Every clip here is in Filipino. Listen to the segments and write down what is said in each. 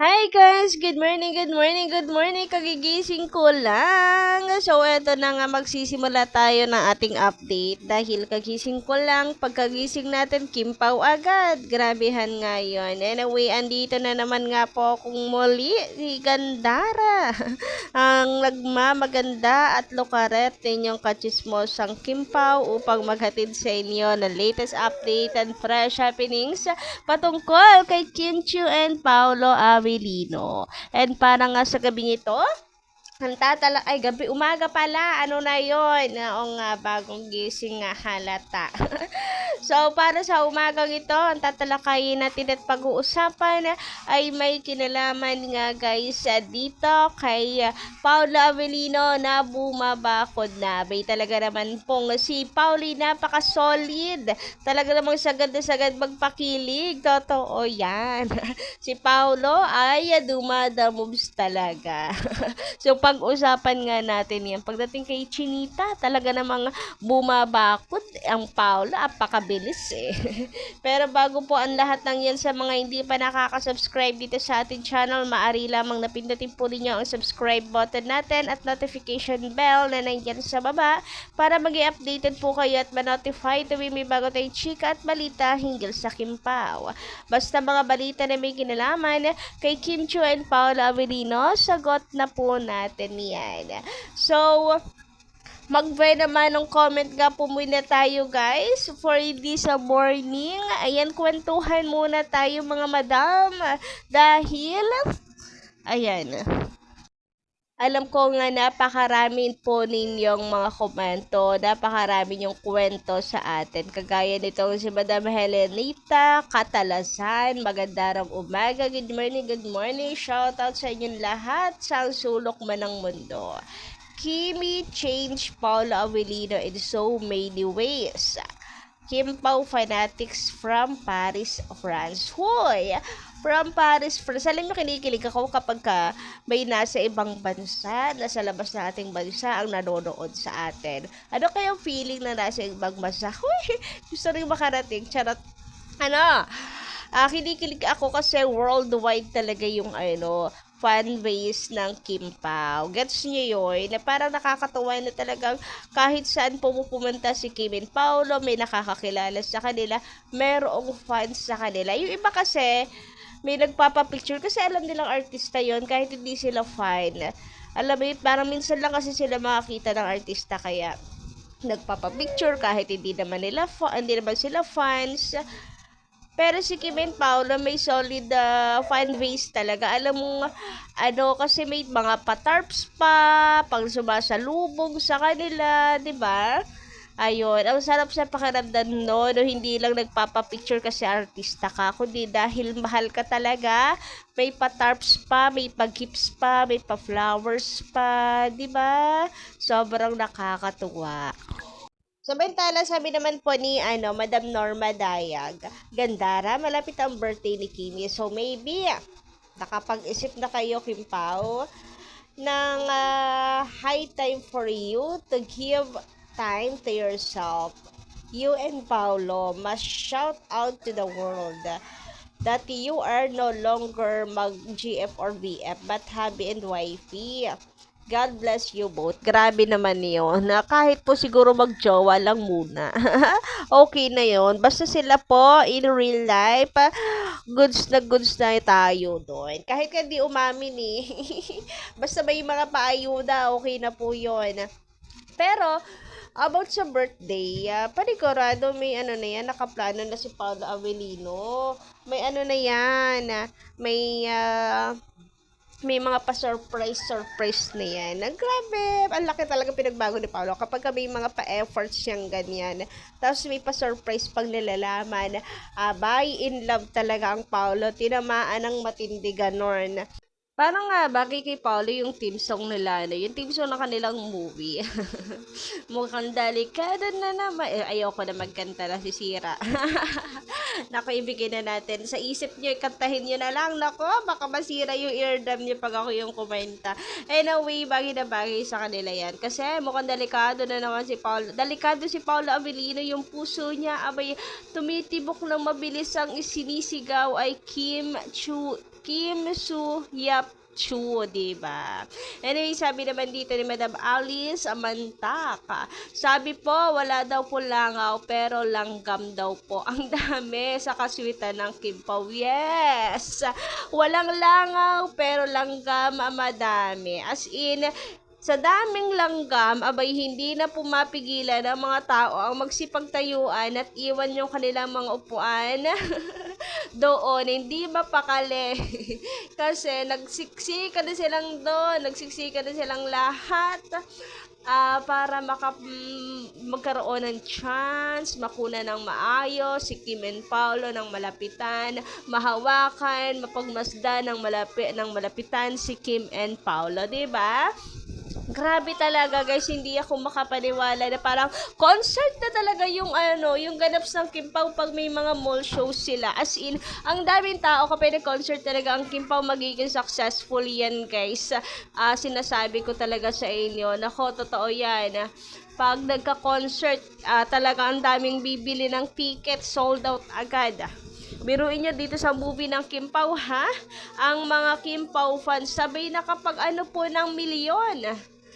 Hi guys! Good morning, good morning, good morning! Kagigising ko lang. So, eto na nga magsisimula tayo ng ating update. Dahil kagising ko lang, pagkagising natin, kimpaw agad. Grabehan nga yun. Anyway, andito na naman nga po akong muli, si Gandara. Ang nagmamaganda at lukaret ninyong kachismosang kimpaw upang maghatid sa inyo ng latest update and fresh happenings patungkol kay Kim Chiu and Paolo Avellino. And para nga sa gabing ito, umaga pala, ano na yon? Oo nga, bagong gising nga halata. So, para sa umagang ito, ang tatalakayin natin at pag-uusapan ay may kinalaman nga guys dito kay Paolo Avellino na bumabakod na. Bay talaga naman pong si Pauli napaka-solid. Talaga namang sagad na sagad magpakilig. Totoo yan. Si Paolo ay dumadamoves talaga. So, pag-usapan nga natin yan. Pagdating kay Chinita, talaga namang bumabakod ang Paolo. Apakabilis eh. Pero bago po ang lahat ng yan sa mga hindi pa nakaka-subscribe dito sa ating channel, maaari lamang napindutin po ninyo ang subscribe button natin at notification bell na nandiyan sa baba para maging updated po kayo at ma-notify tuwing may bago tayong chika at balita hinggil sa Kimpaw. Basta mga balita na may kinalaman kay Kim Chiu and Paolo Avellino, sagot na po natin yan. So, mag-buy naman ng comment nga po muna tayo guys for this morning. Ayan, kwentuhan muna tayo mga madam dahil ayan, alam ko nga napakarami po ninyong mga komento, napakarami yung kwento sa atin. Kagaya nitong si Madam Helenita Katalasan, magandang umaga, good morning, shoutout sa inyong lahat sa sulok man ng mundo. Kimi changed Paolo Avellino in so many ways. Kimpaw fanatics from Paris, France. Hoy! From Paris, France. Alam nyo, kinikilig ako kapag may nasa ibang bansa, nasa labas na ating bansa ang nanonood sa atin. Ano kayang feeling na nasa ibang bansa? Hoy! Gusto rin makarating. Charot. Kinikilig ako kasi worldwide talaga yung fan base ng Kimpaw. Gets nyo yun? Na parang nakakatuwa na talagang kahit saan pumunta si Kim and Paolo, may nakakakilala sa kanila, merong fans sa kanila. Yung iba kasi, may nagpapapicture kasi alam nilang artista yon kahit hindi sila fan. Alam mo yun, parang minsan lang kasi sila makakita ng artista kaya nagpapapicture kahit hindi naman sila fans. Pero si Kim and Paolo may solid fan base talaga. Alam mo, kasi may mga patarps pa, pang sumasalubong sa kanila, di ba? Ayun, ang sarap sa pakiramdam no, hindi lang nagpapapicture kasi artista ka, kundi dahil mahal ka talaga, may patarps pa, may pag-gifts pa, may pa-flowers pa, di ba? Sobrang nakakatuwa. Samantala, sabi naman po ni Madam Norma Dayag, Gandara, malapit ang birthday ni Kimi. So maybe nakapag-isip na kayo, Kimpaw, ng high time for you to give time to yourself. You and Paolo must shout out to the world that you are no longer mag-GF or VF but hubby and wifey. God bless you both. Grabe naman yun. Na kahit po siguro magjowa lang muna. Okay na yun. Basta sila po in real life, goods na tayo doon. Kahit hindi umamin eh. Basta may mga paayuda, okay na po yun. Pero, about sa birthday, panigurado may na yan, nakaplano na si Paolo Avellino. May na yan, may mga pa-surprise na yan. Grabe, ang laki talaga pinagbago ni Paolo. Kapag may mga pa-efforts siyang ganyan, tapos may pa-surprise pang nilalaman, by in love talaga ang Paolo. Tinamaan ng matindi ganon. Parang nga, bagay kay Paolo yung theme song nila, yung theme song ng kanilang movie. Mukhang delikado na naman. Ayoko na magkanta na si Sira. Naku, ibigay na natin. Sa isip nyo, kantahin nyo na lang. Naku, baka masira yung eardrum nyo pag ako yung kumenta. Anyway, bagay na bagay sa kanila yan. Kasi mukhang delikado na naman si Paolo. Delikado si Paolo Avellino, yung puso niya, abay, tumitibok ng mabilis ang sinisigaw ay Kim Chiu Kim Soo Hyap Chu, diba? Anyway, sabi naman dito ni Madam Alice Amantak, sabi po, wala daw po langaw, pero langgam daw po. Ang dami sa kaswitan ng Kim Pao. Yes! Walang langaw, pero langgam madami. As in, sa daming langgam, abay hindi na pumapigilan ng mga tao ang magsipagtayuan at iwan yung kanilang mga upuan doon, hindi mapakali. Kasi nagsiksika na silang doon, nagsiksika na silang lahat para magkaroon ng chance, makuna ng maayos, si Kim and Paolo ng malapitan, mahawakan, mapagmasdan ng malapitan si Kim and Paolo, diba? Grabe talaga guys, hindi ako makapaniwala na parang concert na talaga yung yung ganap ng Kim Pao pag may mga mall shows sila. As in, ang daming tao kapag nag-concert talaga ang Kim Pao magiging successful yan guys. Sinasabi ko talaga sa inyo, nako, totoo yan. Pag nagka-concert, talaga ang daming bibili ng ticket, sold out agad. Biruin nyo dito sa movie ng Kim Pao, ha? Ang mga Kim Pao fans, sabay na kapag po ng milyon.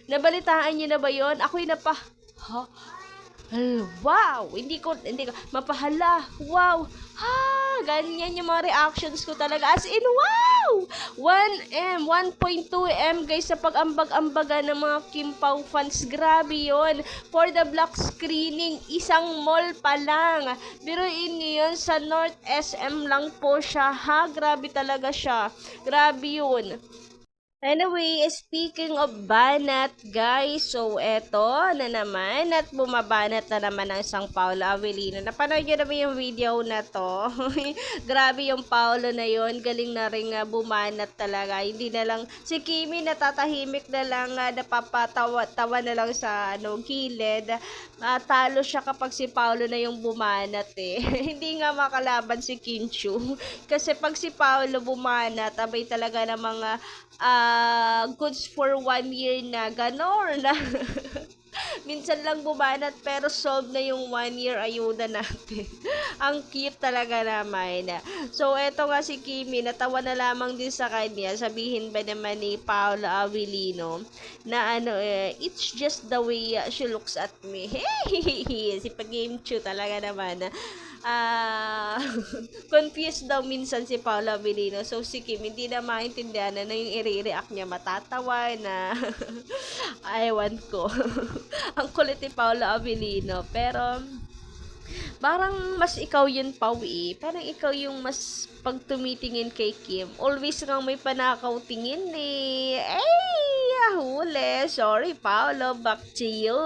Nabalitaan nyo na ba yun? Ako'y ha? Wow! Hindi ko, mapahala. Wow! Ha! Ganyan yung mga reactions ko talaga. As in, wow! 1M, 1.2M guys sa pag-ambag-ambaga ng mga Kim Pao fans. Grabe yun. For the block screening, isang mall pa lang. Biruin nyo yun, sa North SM lang po siya. Ha? Grabe talaga siya. Grabe yun. Anyway, speaking of banat, guys, so eto na naman at bumabanat na naman ang isang Paolo Avellino. Napanood nyo naman yung video na to. Grabe yung Paolo na yon, galing na rin bumanat talaga. Hindi na lang, si Kimi natatahimik na lang, napapatawa na lang sa gilid. Talo siya kapag si Paolo na yung bumanat eh. Hindi nga makalaban si Kim Chiu. Kasi pag si Paolo bumanat, abay talaga ng mga goods for 1 year na ganon na. Minsan lang bumanat pero solve na yung 1 year ayuda natin. Ang cute talaga naman. So eto nga si Kimi, natawa na lamang din sa kanya. Sabihin ba naman ni Paolo Avellino na it's just the way she looks at me. Hey, si Pag-Game Chew talaga naman. Confused daw minsan si Paolo Avellino. So si Kim hindi na maintindihan na yung i-react niya, matatawa na ewan ko. Ang kulit ni Paolo Avellino. Pero parang mas ikaw yun, Pao eh. Parang ikaw yung mas pag tumitingin kay Kim, always kang may panakaw tingin eh. Huli. Sorry Paolo, back to you.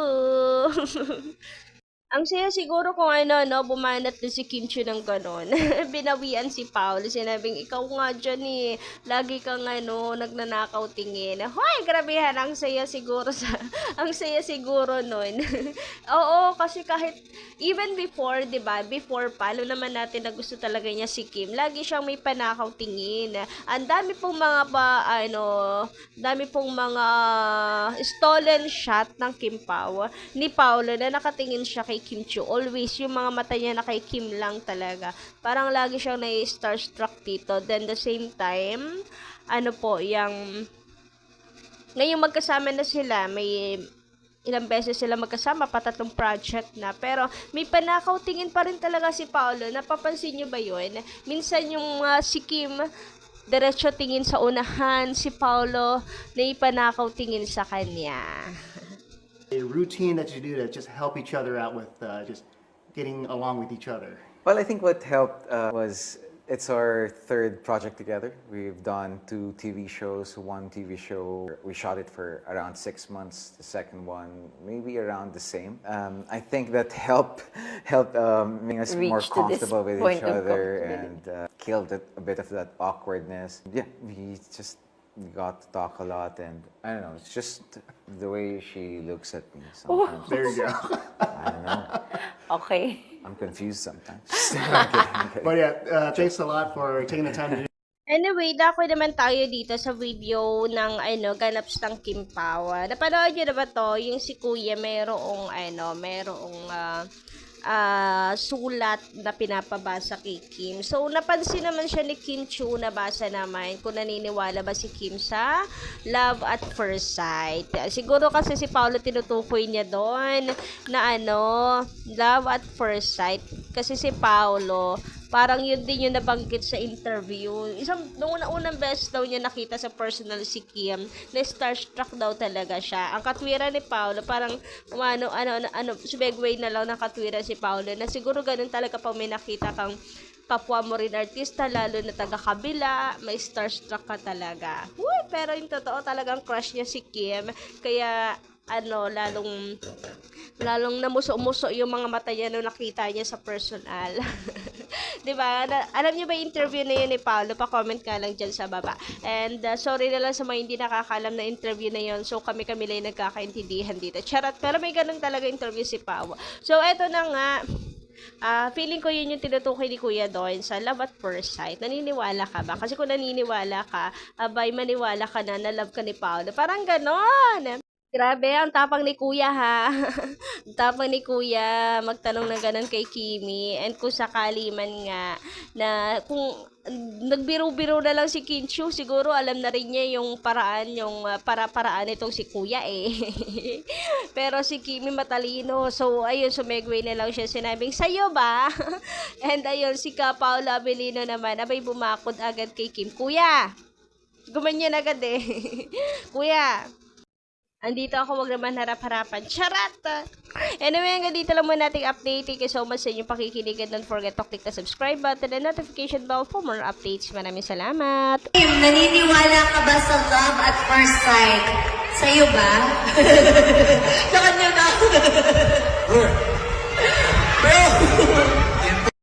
Ang saya siguro kung bumanat na si Kim Chiu ng ganon. Binawian si Paolo. Sinabing, ikaw nga dyan eh. Lagi kang nagnanakaw tingin. Hoy, grabehan. Ang saya siguro ang saya siguro nun. Oo, kasi kahit, even before, diba? Before pa, alam naman natin na gusto talaga niya si Kim. Lagi siyang may panakaw tingin. Ang dami pong mga stolen shot ng Kim Pao ni Paolo na nakatingin siya kay Kim Chiu. Always, yung mga mata niya na kay Kim lang talaga. Parang lagi siyang na-starstruck dito. Then, the same time, ngayong magkasama na sila, may ilang beses sila magkasama, patatlong project na. Pero, may panakaw tingin pa rin talaga si Paolo. Napapansin niyo ba yun? Minsan yung si Kim, diretso tingin sa unahan, si Paolo, naipanakaw tingin sa kanya. A routine that you do to just help each other out with just getting along with each other? Well, I think what helped was it's our third project together. We've done 2 TV shows, 1 TV show. We shot it for around 6 months. The second one, maybe around the same. I think that helped making us more comfortable with each other and killed a bit of that awkwardness. Yeah, we got to talk a lot, and I don't know, it's just the way she looks at me sometimes. There you go. I don't know. Okay. I'm confused sometimes. But yeah, thanks a lot for taking the time to do. Anyway, dako naman tayo dito sa video ng ganaps ng Kim Pao. Napanood nyo na ba to? Yung si Kuya mayroong sulat na pinapabasa kay Kim. So, napansin naman siya ni Kim Chiu, nabasa naman kung naniniwala ba si Kim sa love at first sight. Siguro kasi si Paolo tinutukoy niya doon na love at first sight. Kasi si Paolo, parang yun din yung nabanggit sa interview. Noong unang beses daw niya nakita sa personal si Kim, na starstruck daw talaga siya. Ang katwiran ni Paolo, parang subegway na lang ng katwiran si Paolo, na siguro ganun talaga pag may nakita kang kapwa mo rin artista, lalo na taga-kabila, may starstruck ka talaga. Uy, pero yung totoo talagang crush niya si Kim. Kaya, lalong namuso-muso yung mga mata niya nung nakita niya sa personal. Diba? Alam niyo ba yung interview na yun ni Paolo? Pa-comment ka lang dyan sa baba. And sorry na lang sa mga hindi nakakalam na interview na yun. So kami lang nagkakaintindihan dito. Charot. Pero may ganun talaga interview si Paolo. So eto na nga. Feeling ko yun yung tinutukoy ni Kuya doon sa love at first sight. Naniniwala ka ba? Kasi kung naniniwala ka, abay maniwala ka na love ka ni Paolo. Parang ganon. Grabe, ang tapang ni Kuya ha. Ang tapang ni Kuya magtanong ng ganun kay Kimi. And kung sakali man nga na kung nagbiro-biro na lang si Kim Chiu, siguro alam na rin niya yung paraan, para-paraan itong si Kuya eh. Pero si Kimi matalino. So, ayun, sumegway na lang siya sinabing, sa'yo ba? And ayun, si Paolo Abelino naman, abay bumakod agad kay Kim. Kuya! Gumanyan agad eh. Kuya! Andito ako, wag naman harap-harapan. Charat! Anyway, hanggang dito lang muna nating update. Thank you so much sa inyong pakikinig. And don't forget to click the subscribe button and notification bell for more updates. Maraming salamat! Naniniwala ka ba sa love at first sight? Sa'yo ba? Sa kanya na.